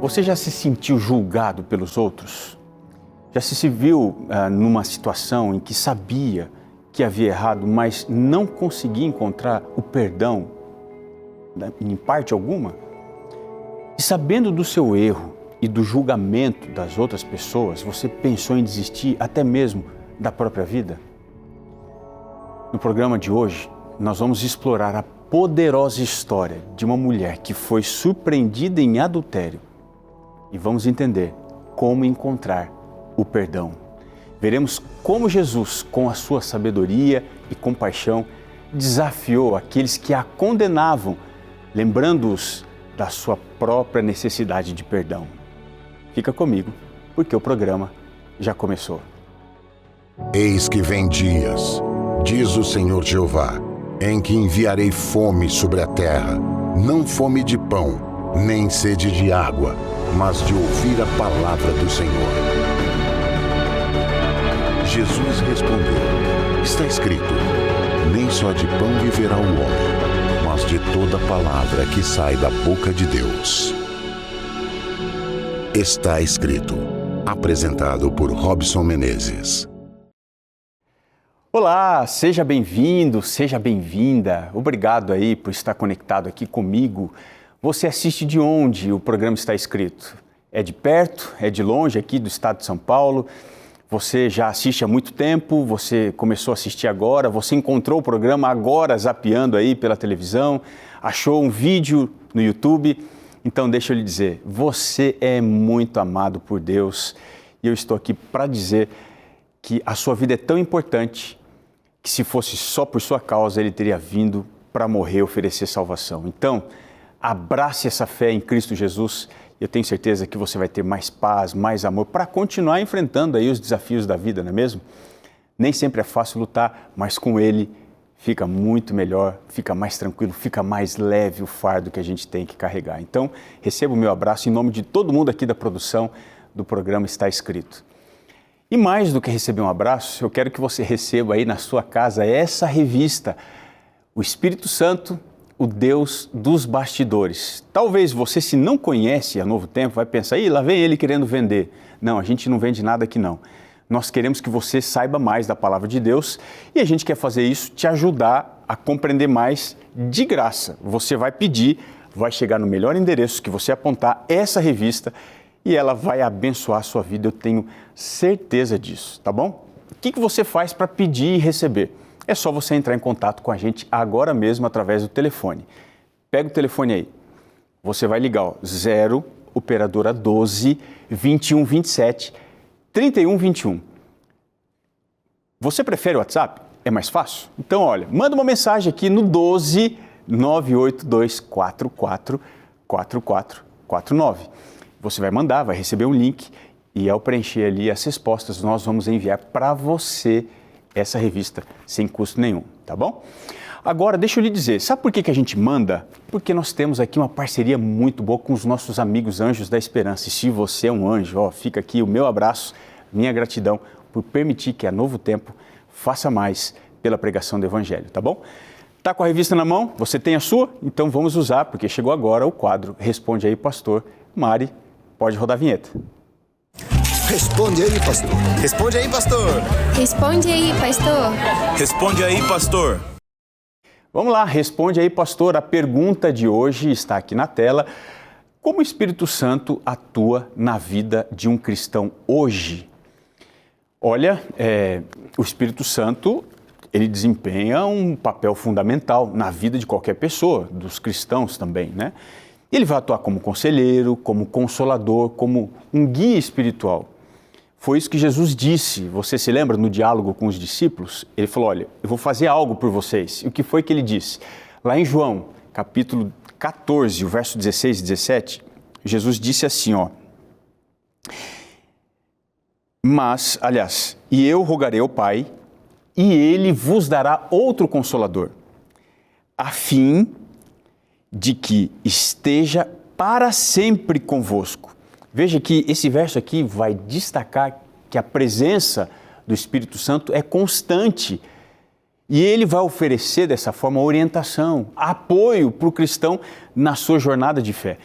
Você já se sentiu julgado pelos outros? Já se viu numa situação em que sabia que havia errado, mas não conseguia encontrar o perdão, em parte alguma? E sabendo do seu erro e do julgamento das outras pessoas, você pensou em desistir até mesmo da própria vida? No programa de hoje, nós vamos explorar a poderosa história de uma mulher que foi surpreendida em adultério e vamos entender como encontrar o perdão. Veremos como Jesus, com a sua sabedoria e compaixão, desafiou aqueles que a condenavam, lembrando-os da sua própria necessidade de perdão. Fica comigo, porque o programa já começou. Eis que vem dias, diz o Senhor Jeová, em que enviarei fome sobre a terra, não fome de pão, nem sede de água, mas de ouvir a palavra do Senhor. Jesus respondeu, está escrito, nem só de pão viverá o homem, mas de toda palavra que sai da boca de Deus. Está escrito, apresentado por Robson Menezes. Olá, seja bem-vindo, seja bem-vinda. Obrigado aí por estar conectado aqui comigo. Você assiste de onde o programa está escrito? É de perto? É de longe, aqui do estado de São Paulo? Você já assiste há muito tempo? Você começou a assistir agora? Você encontrou o programa agora zapeando aí pela televisão? Achou um vídeo no YouTube? Então deixa eu lhe dizer, você é muito amado por Deus e eu estou aqui para dizer que a sua vida é tão importante que se fosse só por sua causa, Ele teria vindo para morrer e oferecer salvação. Então, abrace essa fé em Cristo Jesus. Eu tenho certeza que você vai ter mais paz, mais amor para continuar enfrentando aí os desafios da vida, não é mesmo? Nem sempre é fácil lutar, mas com Ele fica muito melhor, fica mais tranquilo, fica mais leve o fardo que a gente tem que carregar. Então, receba o meu abraço em nome de todo mundo aqui da produção do programa Está Escrito. E mais do que receber um abraço, eu quero que você receba aí na sua casa essa revista, O Espírito Santo, o Deus dos bastidores. Talvez você, se não conhece a Novo Tempo, vai pensar, lá vem ele querendo vender. Não, a gente não vende nada aqui não. Nós queremos que você saiba mais da Palavra de Deus e a gente quer fazer isso, te ajudar a compreender mais de graça. Você vai pedir, vai chegar no melhor endereço que você apontar essa revista e ela vai abençoar a sua vida, eu tenho certeza disso, tá bom? O que você faz para pedir e receber? É só você entrar em contato com a gente agora mesmo através do telefone. Pega o telefone aí, você vai ligar, 0 operadora 12 21 27 31 21. Você prefere o WhatsApp? É mais fácil? Então, olha, manda uma mensagem aqui no 12 982 44 4449. Você vai mandar, vai receber um link e ao preencher ali as respostas, nós vamos enviar para você essa revista sem custo nenhum, tá bom? Agora, deixa eu lhe dizer, sabe por que a gente manda? Porque nós temos aqui uma parceria muito boa com os nossos amigos Anjos da Esperança. E se você é um anjo, fica aqui o meu abraço, minha gratidão por permitir que a Novo Tempo faça mais pela pregação do Evangelho, tá bom? Tá com a revista na mão? Você tem a sua? Então vamos usar, porque chegou agora o quadro Responde aí, Pastor. Mari, pode rodar a vinheta. Responde aí, pastor. Responde aí, pastor. Responde aí, pastor. Responde aí, pastor. Vamos lá, responde aí, pastor. A pergunta de hoje está aqui na tela. Como o Espírito Santo atua na vida de um cristão hoje? Olha, o Espírito Santo, ele desempenha um papel fundamental na vida de qualquer pessoa, dos cristãos também, né? Ele vai atuar como conselheiro, como consolador, como um guia espiritual. Foi isso que Jesus disse, você se lembra no diálogo com os discípulos? Ele falou, olha, eu vou fazer algo por vocês. E o que foi que ele disse? Lá em João, capítulo 14, o verso 16 e 17, Jesus disse assim, e eu rogarei ao Pai, e Ele vos dará outro Consolador, a fim de que esteja para sempre convosco. Veja que esse verso aqui vai destacar que a presença do Espírito Santo é constante e ele vai oferecer dessa forma orientação, apoio para o cristão na sua jornada de fé.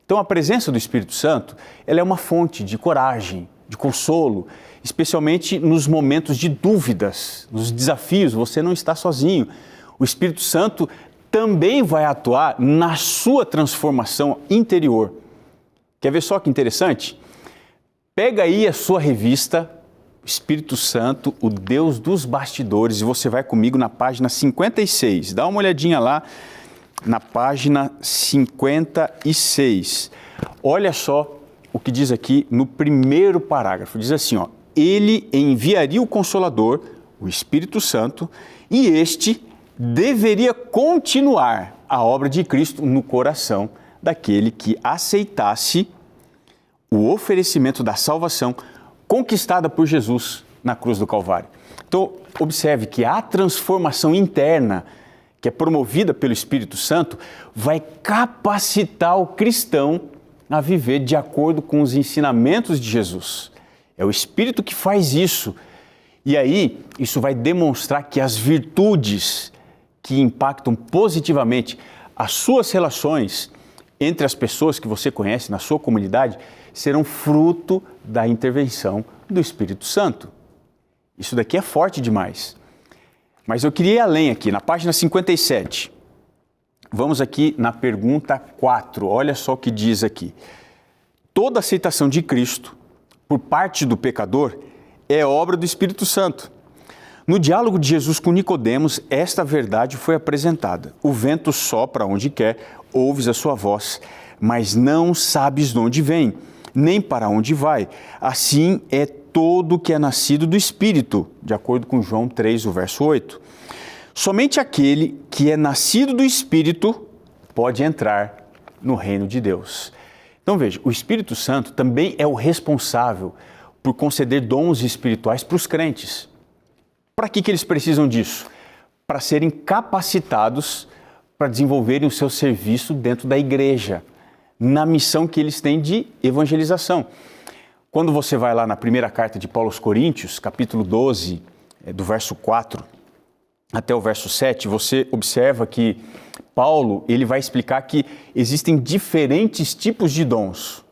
Então a presença do Espírito Santo, ela é uma fonte de coragem, de consolo, especialmente nos momentos de dúvidas, nos desafios, você não está sozinho. O Espírito Santo também vai atuar na sua transformação interior. Quer ver só que interessante? Pega aí a sua revista, Espírito Santo, o Deus dos bastidores, e você vai comigo na página 56. Dá uma olhadinha lá na página 56. Olha só o que diz aqui no primeiro parágrafo. Diz assim, ó: Ele enviaria o Consolador, o Espírito Santo, e este deveria continuar a obra de Cristo no coração daquele que aceitasse o oferecimento da salvação conquistada por Jesus na cruz do Calvário. Então, observe que a transformação interna que é promovida pelo Espírito Santo vai capacitar o cristão a viver de acordo com os ensinamentos de Jesus. É o Espírito que faz isso. E aí, isso vai demonstrar que as virtudes que impactam positivamente as suas relações entre as pessoas que você conhece na sua comunidade serão fruto da intervenção do Espírito Santo. Isso daqui é forte demais. Mas eu queria ir além aqui, na página 57. Vamos aqui na pergunta 4. Olha só o que diz aqui. Toda aceitação de Cristo por parte do pecador é obra do Espírito Santo. No diálogo de Jesus com Nicodemos, esta verdade foi apresentada. O vento sopra onde quer, ouves a sua voz, mas não sabes de onde vem, nem para onde vai. Assim é todo que é nascido do Espírito, de acordo com João 3, o verso 8. Somente aquele que é nascido do Espírito pode entrar no reino de Deus. Então veja, o Espírito Santo também é o responsável por conceder dons espirituais para os crentes. Para que eles precisam disso? Para serem capacitados para desenvolverem o seu serviço dentro da igreja, na missão que eles têm de evangelização. Quando você vai lá na primeira carta de Paulo aos Coríntios, capítulo 12, do verso 4 até o verso 7, você observa que Paulo ele vai explicar que existem diferentes tipos de dons,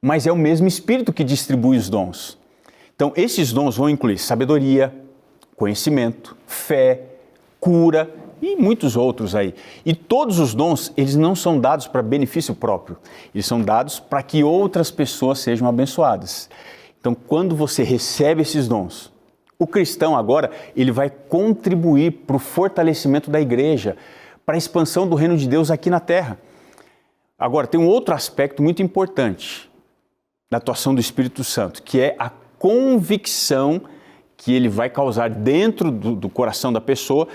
mas é o mesmo Espírito que distribui os dons. Então, esses dons vão incluir sabedoria, conhecimento, fé, cura e muitos outros aí. E todos os dons, eles não são dados para benefício próprio, eles são dados para que outras pessoas sejam abençoadas. Então, quando você recebe esses dons, o cristão agora, ele vai contribuir para o fortalecimento da igreja, para a expansão do reino de Deus aqui na terra. Agora, tem um outro aspecto muito importante da atuação do Espírito Santo, que é a convicção que ele vai causar dentro do coração da pessoa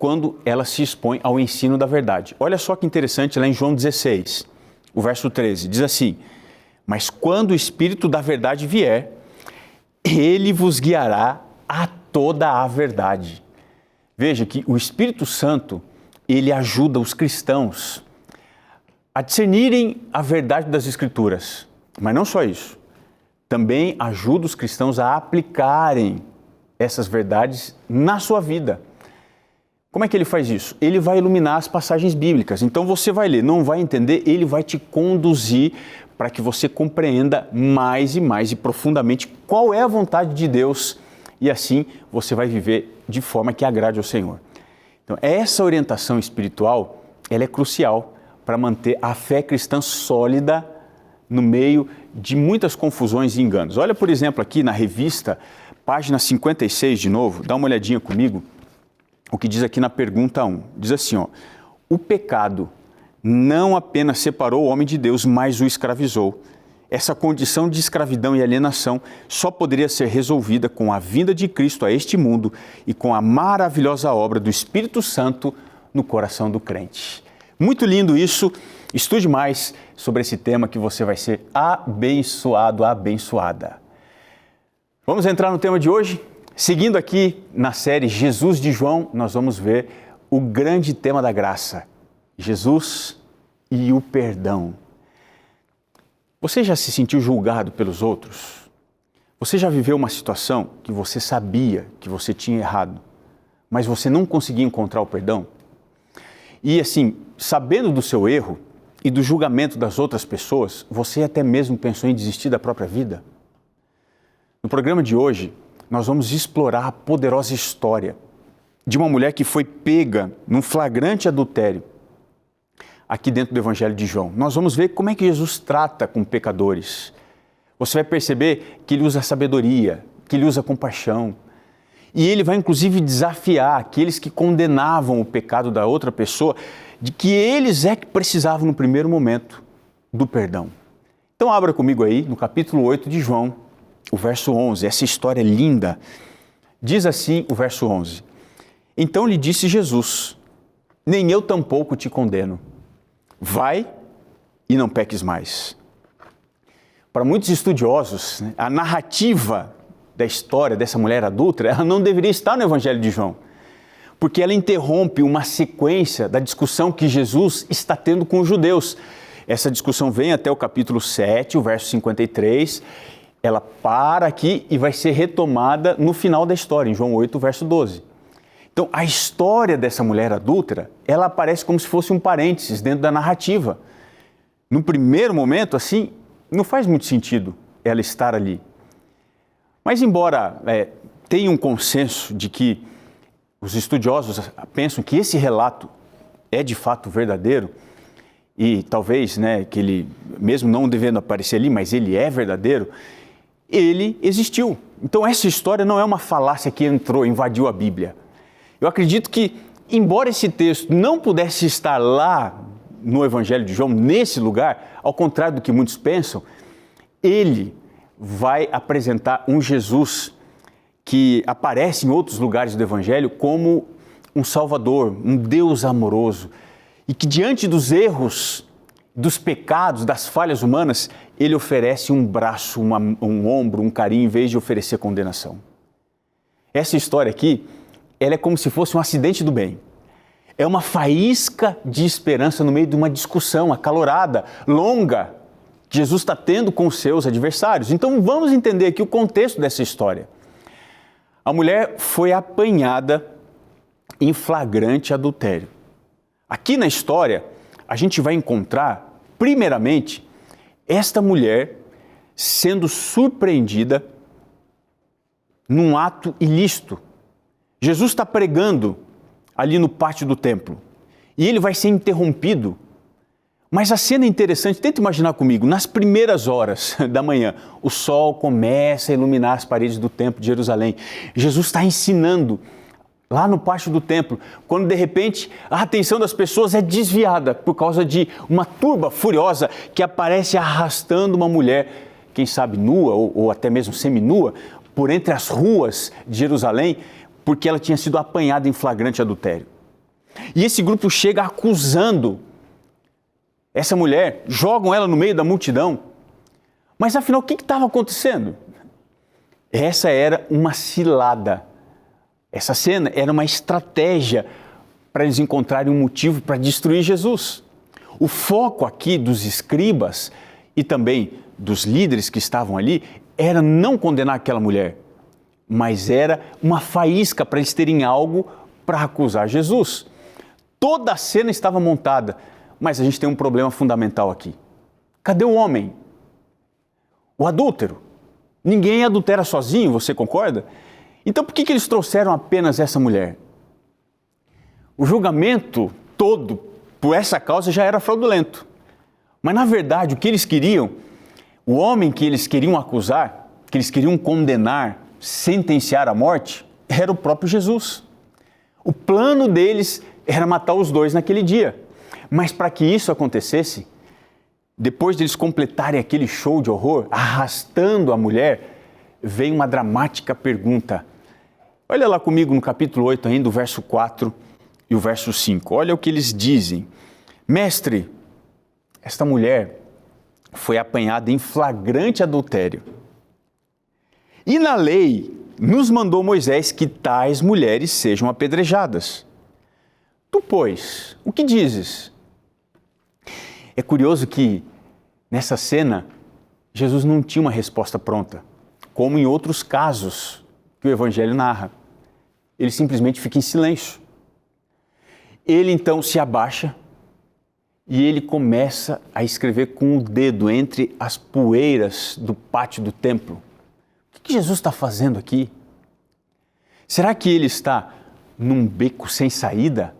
quando ela se expõe ao ensino da verdade. Olha só que interessante lá em João 16, o verso 13, diz assim: Mas quando o Espírito da verdade vier, ele vos guiará a toda a verdade. Veja que o Espírito Santo, ele ajuda os cristãos a discernirem a verdade das Escrituras. Mas não só isso, também ajuda os cristãos a aplicarem essas verdades na sua vida. Como é que ele faz isso? Ele vai iluminar as passagens bíblicas. Então você vai ler, não vai entender, ele vai te conduzir para que você compreenda mais e profundamente qual é a vontade de Deus e assim você vai viver de forma que agrade ao Senhor. Então essa orientação espiritual, ela é crucial para manter a fé cristã sólida no meio de muitas confusões e enganos. Olha, por exemplo, aqui na revista, página 56 de novo, dá uma olhadinha comigo, o que diz aqui na pergunta 1. Diz assim, ó: O pecado não apenas separou o homem de Deus, mas o escravizou. Essa condição de escravidão e alienação só poderia ser resolvida com a vinda de Cristo a este mundo e com a maravilhosa obra do Espírito Santo no coração do crente. Muito lindo isso. Estude mais sobre esse tema que você vai ser abençoado, abençoada. Vamos entrar no tema de hoje? Seguindo aqui na série Jesus de João, nós vamos ver o grande tema da graça, Jesus e o perdão. Você já se sentiu julgado pelos outros? Você já viveu uma situação que você sabia que você tinha errado, mas você não conseguia encontrar o perdão? E assim, sabendo do seu erro, e do julgamento das outras pessoas, você até mesmo pensou em desistir da própria vida? No programa de hoje, nós vamos explorar a poderosa história de uma mulher que foi pega num flagrante adultério aqui dentro do Evangelho de João. Nós vamos ver como é que Jesus trata com pecadores. Você vai perceber que ele usa sabedoria, que ele usa compaixão. E ele vai inclusive desafiar aqueles que condenavam o pecado da outra pessoa, de que eles é que precisavam no primeiro momento do perdão. Então abra comigo aí no capítulo 8 de João, o verso 11, essa história linda. Diz assim o verso 11: Então lhe disse Jesus: Nem eu tampouco te condeno. Vai e não peques mais. Para muitos estudiosos, a narrativa da história dessa mulher adúltera, ela não deveria estar no Evangelho de João, porque ela interrompe uma sequência da discussão que Jesus está tendo com os judeus. Essa discussão vem até o capítulo 7, o verso 53, ela para aqui e vai ser retomada no final da história, em João 8, verso 12. Então, a história dessa mulher adúltera, ela aparece como se fosse um parênteses dentro da narrativa. No primeiro momento, assim, não faz muito sentido ela estar ali. Mas, embora tenha um consenso de que os estudiosos pensam que esse relato é de fato verdadeiro, e talvez, que ele, mesmo não devendo aparecer ali, mas ele é verdadeiro, ele existiu. Então, essa história não é uma falácia que invadiu a Bíblia. Eu acredito que, embora esse texto não pudesse estar lá no Evangelho de João, nesse lugar, ao contrário do que muitos pensam, ele vai apresentar um Jesus que aparece em outros lugares do Evangelho como um Salvador, um Deus amoroso, e que diante dos erros, dos pecados, das falhas humanas, ele oferece um braço, um ombro, um carinho, em vez de oferecer condenação. Essa história aqui, ela é como se fosse um acidente do bem. É uma faísca de esperança no meio de uma discussão acalorada, longa, que Jesus está tendo com os seus adversários. Então vamos entender aqui o contexto dessa história. A mulher foi apanhada em flagrante adultério. Aqui na história, a gente vai encontrar, primeiramente, esta mulher sendo surpreendida num ato ilícito. Jesus está pregando ali no pátio do templo e ele vai ser interrompido. Mas a cena é interessante, tenta imaginar comigo, nas primeiras horas da manhã, o sol começa a iluminar as paredes do templo de Jerusalém. Jesus está ensinando lá no pátio do templo, quando de repente a atenção das pessoas é desviada por causa de uma turba furiosa que aparece arrastando uma mulher, quem sabe nua ou até mesmo seminua, por entre as ruas de Jerusalém, porque ela tinha sido apanhada em flagrante adultério. E esse grupo chega acusando essa mulher, jogam ela no meio da multidão. Mas afinal, o que estava acontecendo? Essa era uma cilada. Essa cena era uma estratégia para eles encontrarem um motivo para destruir Jesus. O foco aqui dos escribas e também dos líderes que estavam ali era não condenar aquela mulher, mas era uma faísca para eles terem algo para acusar Jesus. Toda a cena estava montada, mas a gente tem um problema fundamental aqui. Cadê o homem? O adúltero? Ninguém adultera sozinho, você concorda? Então por que eles trouxeram apenas essa mulher? O julgamento todo por essa causa já era fraudulento. Mas na verdade o que eles queriam, o homem que eles queriam acusar, que eles queriam condenar, sentenciar à morte, era o próprio Jesus. O plano deles era matar os dois naquele dia. Mas para que isso acontecesse, depois de eles completarem aquele show de horror, arrastando a mulher, veio uma dramática pergunta. Olha lá comigo no capítulo 8 ainda, o verso 4 e o verso 5. Olha o que eles dizem. Mestre, esta mulher foi apanhada em flagrante adultério. E na lei nos mandou Moisés que tais mulheres sejam apedrejadas. Tu, pois, o que dizes? É curioso que, nessa cena, Jesus não tinha uma resposta pronta, como em outros casos que o Evangelho narra. Ele simplesmente fica em silêncio. Ele, então, se abaixa e ele começa a escrever com o dedo entre as poeiras do pátio do templo. O que Jesus está fazendo aqui? Será que ele está num beco sem saída?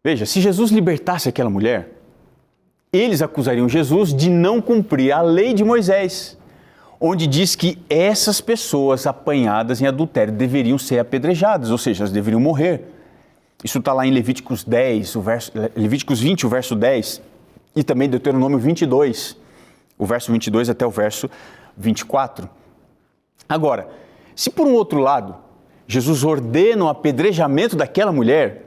Veja, se Jesus libertasse aquela mulher, eles acusariam Jesus de não cumprir a lei de Moisés, onde diz que essas pessoas apanhadas em adultério deveriam ser apedrejadas, ou seja, elas deveriam morrer. Isso está lá em Levíticos 20, o verso 10, e também Deuteronômio 22, o verso 22 até o verso 24. Agora, se por um outro lado, Jesus ordena o apedrejamento daquela mulher,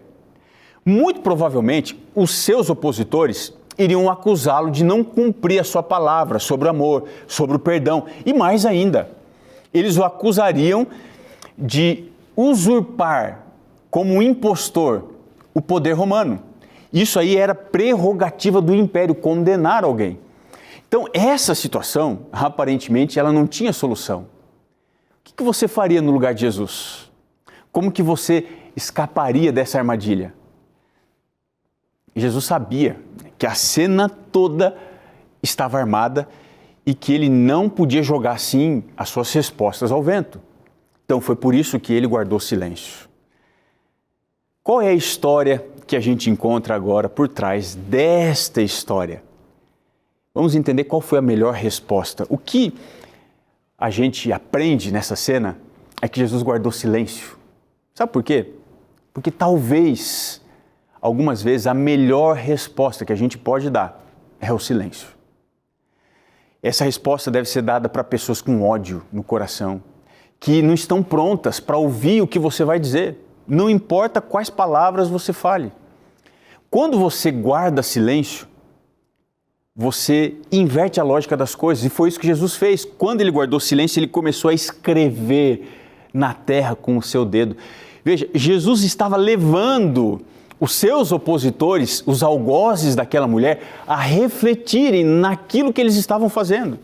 muito provavelmente os seus opositores iriam acusá-lo de não cumprir a sua palavra sobre o amor, sobre o perdão. E mais ainda, eles o acusariam de usurpar como um impostor o poder romano. Isso aí era prerrogativa do império, condenar alguém. Então, essa situação, aparentemente, ela não tinha solução. O que você faria no lugar de Jesus? Como que você escaparia dessa armadilha? Jesus sabia que a cena toda estava armada e que ele não podia jogar assim as suas respostas ao vento. Então foi por isso que ele guardou silêncio. Qual é a história que a gente encontra agora por trás desta história? Vamos entender qual foi a melhor resposta. O que a gente aprende nessa cena é que Jesus guardou silêncio. Sabe por quê? Porque talvez, algumas vezes, a melhor resposta que a gente pode dar é o silêncio. Essa resposta deve ser dada para pessoas com ódio no coração, que não estão prontas para ouvir o que você vai dizer. Não importa quais palavras você fale. Quando você guarda silêncio, você inverte a lógica das coisas. E foi isso que Jesus fez. Quando ele guardou silêncio, ele começou a escrever na terra com o seu dedo. Veja, Jesus estava levando os seus opositores, os algozes daquela mulher, a refletirem naquilo que eles estavam fazendo.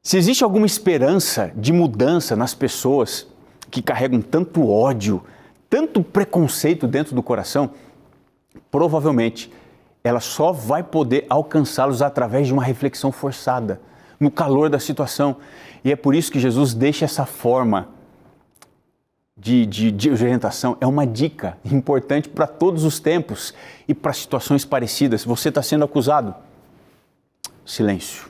Se existe alguma esperança de mudança nas pessoas que carregam tanto ódio, tanto preconceito dentro do coração, provavelmente ela só vai poder alcançá-los através de uma reflexão forçada, no calor da situação. E é por isso que Jesus deixa essa forma de orientação. É uma dica importante para todos os tempos e para situações parecidas. Você está sendo acusado? Silêncio.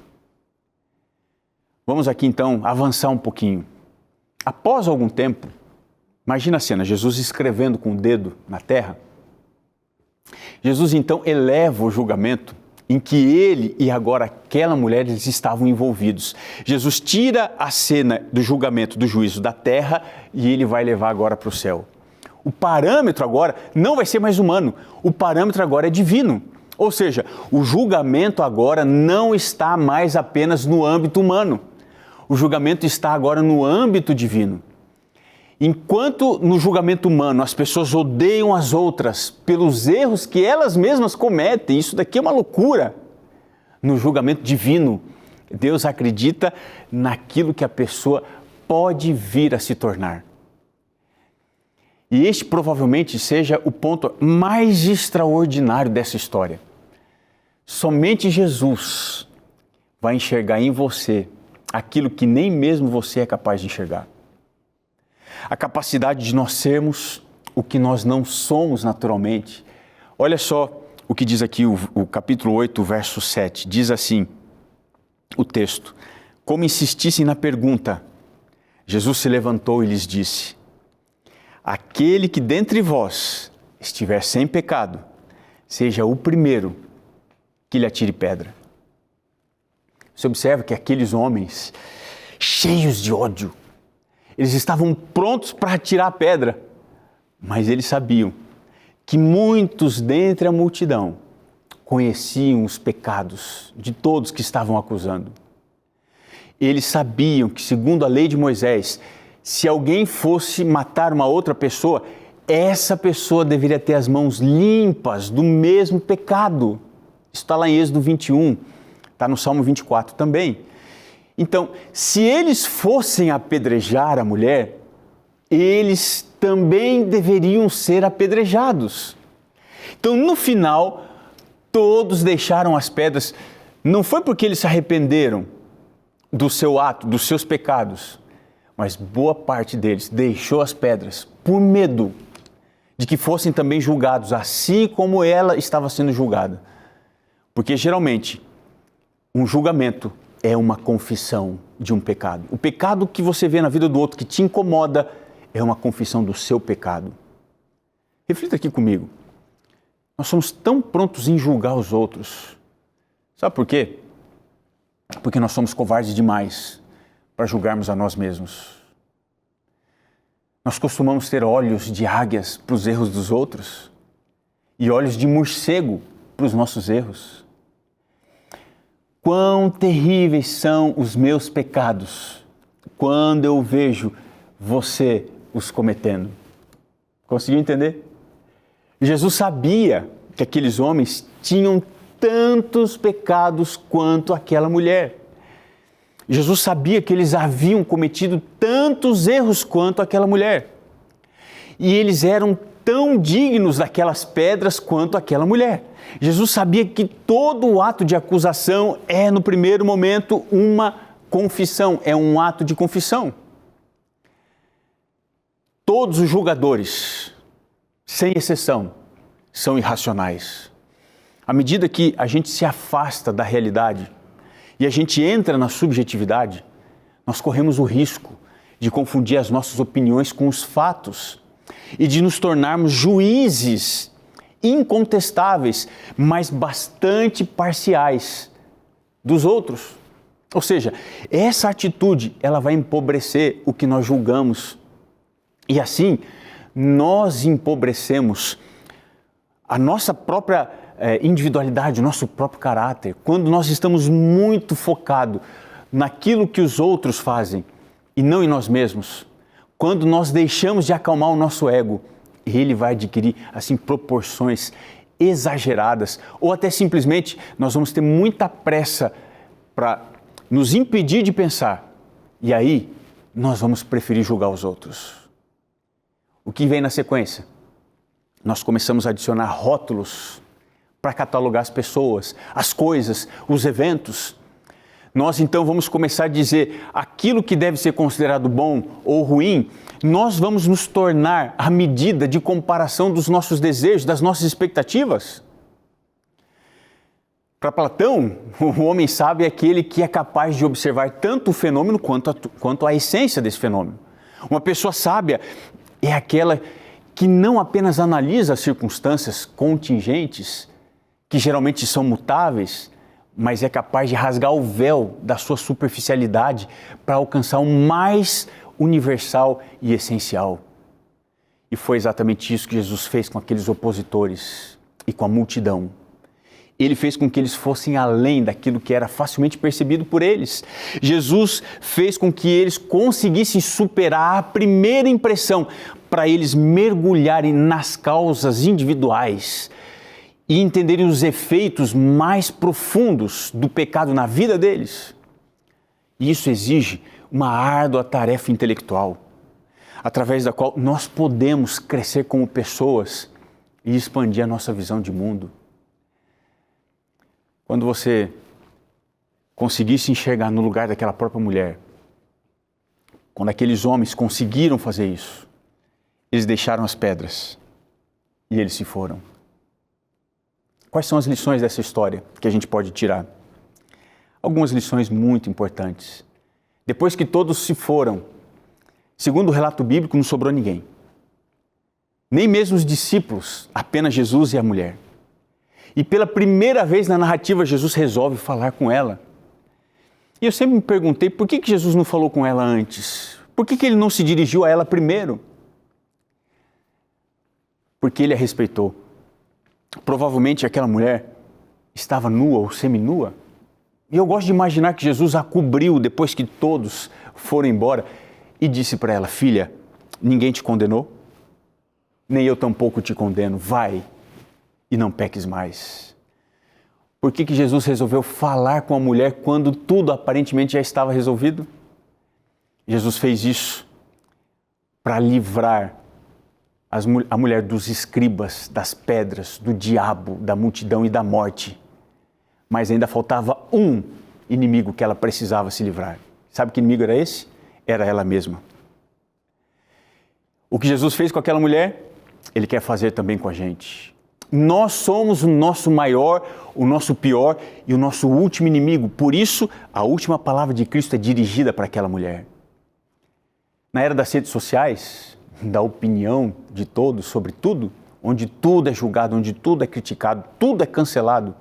Vamos aqui então avançar um pouquinho. Após algum tempo, imagina a cena, Jesus escrevendo com o dedo na terra. Jesus então eleva o julgamento em que ele e agora aquela mulher eles estavam envolvidos. Jesus tira a cena do julgamento, do juízo da terra e ele vai levar agora para o céu. O parâmetro agora não vai ser mais humano, o parâmetro agora é divino. Ou seja, o julgamento agora não está mais apenas no âmbito humano. O julgamento está agora no âmbito divino. Enquanto no julgamento humano as pessoas odeiam as outras pelos erros que elas mesmas cometem, isso daqui é uma loucura. No julgamento divino, Deus acredita naquilo que a pessoa pode vir a se tornar. E este provavelmente seja o ponto mais extraordinário dessa história. Somente Jesus vai enxergar em você aquilo que nem mesmo você é capaz de enxergar. A capacidade de nós sermos o que nós não somos naturalmente. Olha só o que diz aqui o capítulo 8, verso 7. Diz assim o texto: como insistissem na pergunta, Jesus se levantou e lhes disse: aquele que dentre vós estiver sem pecado, seja o primeiro que lhe atire pedra. Você observa que aqueles homens cheios de ódio, eles estavam prontos para atirar a pedra, mas eles sabiam que muitos dentre a multidão conheciam os pecados de todos que estavam acusando. Eles sabiam que, segundo a lei de Moisés, se alguém fosse matar uma outra pessoa, essa pessoa deveria ter as mãos limpas do mesmo pecado. Isso está lá em Êxodo 21, está no Salmo 24 também. Então, se eles fossem apedrejar a mulher, eles também deveriam ser apedrejados. Então, no final, todos deixaram as pedras. Não foi porque eles se arrependeram do seu ato, dos seus pecados, mas boa parte deles deixou as pedras por medo de que fossem também julgados, assim como ela estava sendo julgada. Porque geralmente, um julgamento é uma confissão de um pecado. O pecado que você vê na vida do outro que te incomoda é uma confissão do seu pecado. Reflita aqui comigo. Nós somos tão prontos em julgar os outros. Sabe por quê? Porque nós somos covardes demais para julgarmos a nós mesmos. Nós costumamos ter olhos de águias para os erros dos outros e olhos de morcego para os nossos erros. Quão terríveis são os meus pecados quando eu vejo você os cometendo. Conseguiu entender? Jesus sabia que aqueles homens tinham tantos pecados quanto aquela mulher. Jesus sabia que eles haviam cometido tantos erros quanto aquela mulher. E eles eram tão dignos daquelas pedras quanto aquela mulher. Jesus sabia que todo o ato de acusação é, no primeiro momento, uma confissão, é um ato de confissão. Todos os julgadores, sem exceção, são irracionais. À medida que a gente se afasta da realidade e a gente entra na subjetividade, nós corremos o risco de confundir as nossas opiniões com os fatos e de nos tornarmos juízes incontestáveis, mas bastante parciais dos outros. Ou seja, essa atitude, ela vai empobrecer o que nós julgamos. E assim, nós empobrecemos a nossa própria individualidade, o nosso próprio caráter, quando nós estamos muito focados naquilo que os outros fazem e não em nós mesmos. Quando nós deixamos de acalmar o nosso ego, ele vai adquirir assim proporções exageradas, ou até simplesmente nós vamos ter muita pressa para nos impedir de pensar, e aí nós vamos preferir julgar os outros. O que vem na sequência? Nós começamos a adicionar rótulos para catalogar as pessoas, as coisas, os eventos. Nós então vamos começar a dizer aquilo que deve ser considerado bom ou ruim, nós vamos nos tornar a medida de comparação dos nossos desejos, das nossas expectativas. Para Platão, o homem sábio é aquele que é capaz de observar tanto o fenômeno quanto a essência desse fenômeno. Uma pessoa sábia é aquela que não apenas analisa as circunstâncias contingentes, que geralmente são mutáveis, mas é capaz de rasgar o véu da sua superficialidade para alcançar o mais universal e essencial. E foi exatamente isso que Jesus fez com aqueles opositores e com a multidão. Ele fez com que eles fossem além daquilo que era facilmente percebido por eles. Jesus fez com que eles conseguissem superar a primeira impressão para eles mergulharem nas causas individuais e entenderem os efeitos mais profundos do pecado na vida deles. E isso exige uma árdua tarefa intelectual, através da qual nós podemos crescer como pessoas e expandir a nossa visão de mundo. Quando você conseguir se enxergar no lugar daquela própria mulher, quando aqueles homens conseguiram fazer isso, eles deixaram as pedras e eles se foram. Quais são as lições dessa história que a gente pode tirar? Algumas lições muito importantes. Depois que todos se foram, segundo o relato bíblico, não sobrou ninguém. Nem mesmo os discípulos, apenas Jesus e a mulher. E pela primeira vez na narrativa, Jesus resolve falar com ela. E eu sempre me perguntei, por que Jesus não falou com ela antes? Por que ele não se dirigiu a ela primeiro? Porque ele a respeitou. Provavelmente aquela mulher estava nua ou seminua. E eu gosto de imaginar que Jesus a cobriu depois que todos foram embora e disse para ela: filha, ninguém te condenou? Nem eu tampouco te condeno. Vai e não peques mais. Por que Jesus resolveu falar com a mulher quando tudo aparentemente já estava resolvido? Jesus fez isso para livrar a mulher dos escribas, das pedras, do diabo, da multidão e da morte. Mas ainda faltava um inimigo que ela precisava se livrar. Sabe que inimigo era esse? Era ela mesma. O que Jesus fez com aquela mulher, Ele quer fazer também com a gente. Nós somos o nosso maior, o nosso pior e o nosso último inimigo. Por isso, a última palavra de Cristo é dirigida para aquela mulher. Na era das redes sociais, da opinião de todos sobre tudo, onde tudo é julgado, onde tudo é criticado, tudo é cancelado,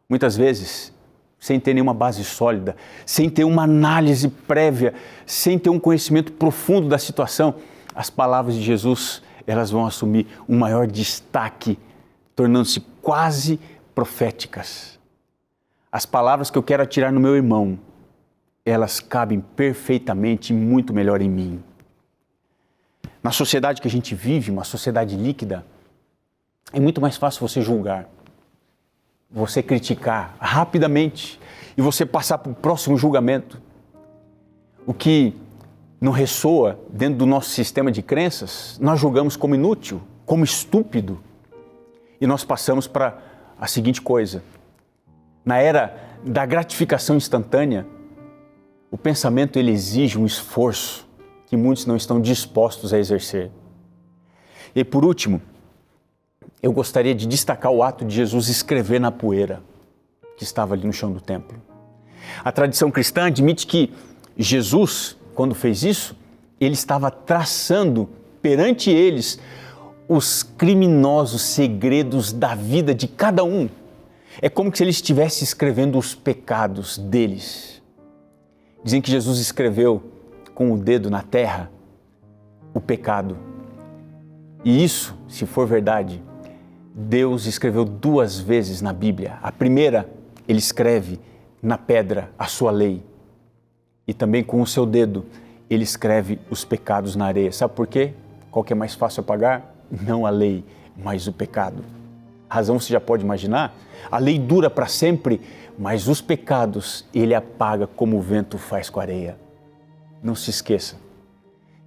muitas vezes, sem ter nenhuma base sólida, sem ter uma análise prévia, sem ter um conhecimento profundo da situação, as palavras de Jesus, elas vão assumir um maior destaque, tornando-se quase proféticas. As palavras que eu quero atirar no meu irmão, elas cabem perfeitamente e muito melhor em mim. Na sociedade que a gente vive, uma sociedade líquida, é muito mais fácil você julgar, você criticar rapidamente e você passar para o próximo julgamento. O que não ressoa dentro do nosso sistema de crenças, nós julgamos como inútil, como estúpido. E nós passamos para a seguinte coisa: na era da gratificação instantânea, o pensamento ele exige um esforço que muitos não estão dispostos a exercer. E por último, eu gostaria de destacar o ato de Jesus escrever na poeira que estava ali no chão do templo. A tradição cristã admite que Jesus, quando fez isso, ele estava traçando perante eles os criminosos segredos da vida de cada um. É como se ele estivesse escrevendo os pecados deles. Dizem que Jesus escreveu com o dedo na terra o pecado. E isso, se for verdade, Deus escreveu 2 vezes na Bíblia. A primeira, ele escreve na pedra a sua lei. E também com o seu dedo, ele escreve os pecados na areia. Sabe por quê? Qual que é mais fácil apagar? Não a lei, mas o pecado. A razão você já pode imaginar? A lei dura para sempre, mas os pecados ele apaga como o vento faz com a areia. Não se esqueça,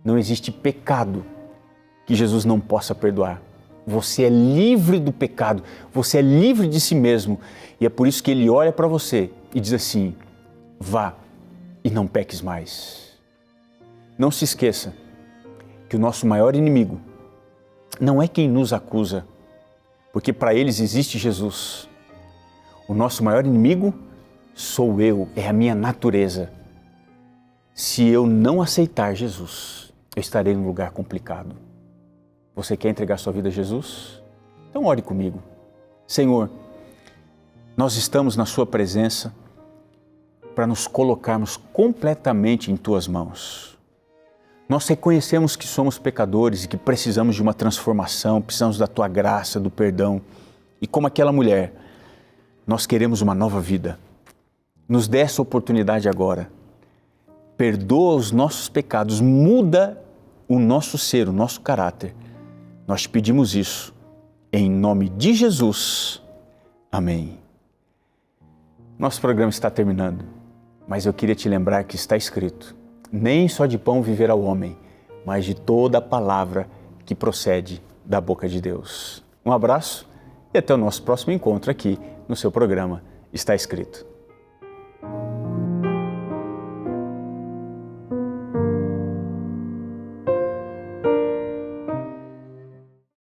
não existe pecado que Jesus não possa perdoar. Você é livre do pecado, você é livre de si mesmo. E é por isso que ele olha para você e diz assim: vá e não peques mais. Não se esqueça que o nosso maior inimigo não é quem nos acusa, porque para eles existe Jesus. O nosso maior inimigo sou eu, é a minha natureza. Se eu não aceitar Jesus, eu estarei num lugar complicado. Você quer entregar sua vida a Jesus? Então ore comigo. Senhor, nós estamos na sua presença para nos colocarmos completamente em tuas mãos. Nós reconhecemos que somos pecadores e que precisamos de uma transformação, precisamos da tua graça, do perdão. E como aquela mulher, nós queremos uma nova vida. Nos dê essa oportunidade agora. Perdoa os nossos pecados, muda o nosso ser, o nosso caráter. Nós te pedimos isso, em nome de Jesus. Amém. Nosso programa está terminando, mas eu queria te lembrar que está escrito: nem só de pão viverá o homem, mas de toda a palavra que procede da boca de Deus. Um abraço e até o nosso próximo encontro aqui no seu programa Está Escrito.